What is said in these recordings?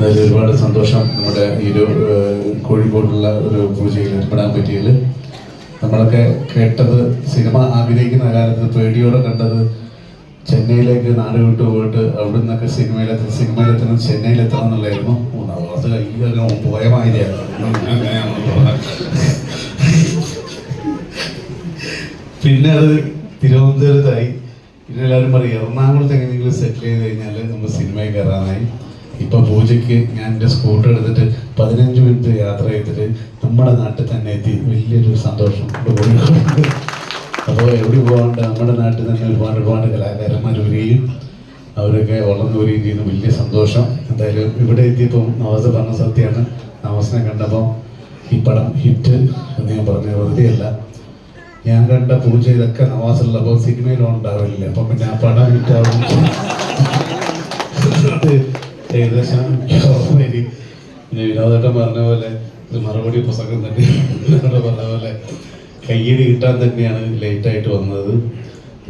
അതിൽ ഒരുപാട് സന്തോഷം. നമ്മുടെ ഈ ഒരു കോഴിക്കോടുള്ള ഒരു പൂജയിൽ ഏർപ്പെടാൻ പറ്റിയതിൽ നമ്മളൊക്കെ കേട്ടത്, സിനിമ അഭിനയിക്കുന്ന കാലത്ത് പേടിയോടെ കണ്ടത് ചെന്നൈയിലേക്ക് നാട് വിട്ടു പോയിട്ട് അവിടെ നിന്നൊക്കെ സിനിമയിലെത്തണം ചെന്നൈയിലെത്തണം എന്നുള്ളായിരുന്നു. അത് കയ്യിലൊക്കെ പോയ മാതിരിയായിരുന്നു. പിന്നെ അത് തിരുവനന്തപുരത്തായി. പിന്നെ എല്ലാവരും പറയും എറണാകുളത്ത് എങ്ങനെയെങ്കിലും സെറ്റിൽ ചെയ്ത് കഴിഞ്ഞാൽ നമ്മൾ സിനിമയിൽ കയറാനായി. ഇപ്പം പൂജയ്ക്ക് ഞാൻ എൻ്റെ സ്കൂട്ടർ എടുത്തിട്ട് 15 മിനിറ്റ് യാത്ര ചെയ്തിട്ട് നമ്മുടെ നാട്ടിൽ തന്നെ എത്തി. വലിയൊരു സന്തോഷം. അപ്പോൾ എവിടെ പോകാണ്ട് നമ്മുടെ നാട്ടിൽ തന്നെ ഒരുപാട് കലാകാരന്മാർ വരികയും അവരൊക്കെ വളർന്നു വരികയും ചെയ്യുന്ന വലിയ സന്തോഷം. എന്തായാലും ഇവിടെ എത്തിയപ്പം നവാസ് പറഞ്ഞ സത്യമാണ്. നവാസിനെ കണ്ടപ്പം ഈ പടം ഹിറ്റ് എന്ന് ഞാൻ പറഞ്ഞത് വെറുതെയല്ല. ഞാൻ കണ്ട പൂജയിലൊക്കെ നവാസുള്ളപ്പോൾ സിനിമയിലും ഉണ്ടാവില്ല. അപ്പം പിന്നെ ആ പടം ഹിറ്റാവും. ഏകദേശം ഓർമ്മയില് പിന്നെ വിനോദേട്ടൻ പറഞ്ഞ പോലെ ഒരു മറുപടി പുസ്തകം തന്നെ പറഞ്ഞ പോലെ കയ്യടി കിട്ടാൻ തന്നെയാണ് ലേറ്റായിട്ട് വന്നത്.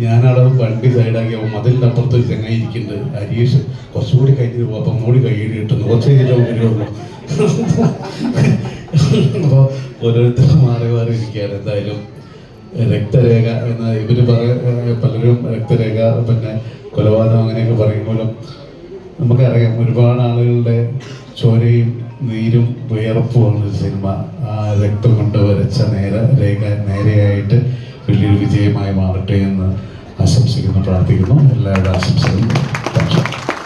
ഞാനവിടെ വണ്ടി സൈഡാക്കിയപ്പോൾ മതിലിൻ്റെ അപ്പുറത്ത് ഒരു ചങ്ങായി ഇരിക്കുന്നുണ്ട്, ഹരീഷ്. കുറച്ചുകൂടി കഴിഞ്ഞ് പോകും, അപ്പം ഒന്നുകൂടി കയ്യടി കിട്ടുന്നു. കുറച്ച് കഴിഞ്ഞിട്ട് വരുള്ളൂ. അപ്പോൾ ഓരോരുത്തരും മാറി മാറി ഇരിക്കുകയാണ്. എന്തായാലും രക്തരേഖ എന്ന ഇവർ പലരും രക്തരേഖ പിന്നെ കൊലപാതകം അങ്ങനെയൊക്കെ പറയുമ്പോഴും നമുക്കറിയാം ഒരുപാട് ആളുകളുടെ ചോരയും നീരും വിയർപ്പുമാണ് സിനിമ. ആ രക്തം കൊണ്ട് വരച്ച നേരെയായിട്ട് വലിയൊരു വിജയമായി മാറട്ടെ എന്ന് ആശംസിക്കുന്നു, പ്രാർത്ഥിക്കുന്നു. എല്ലാവരുടെ ആശംസകളും.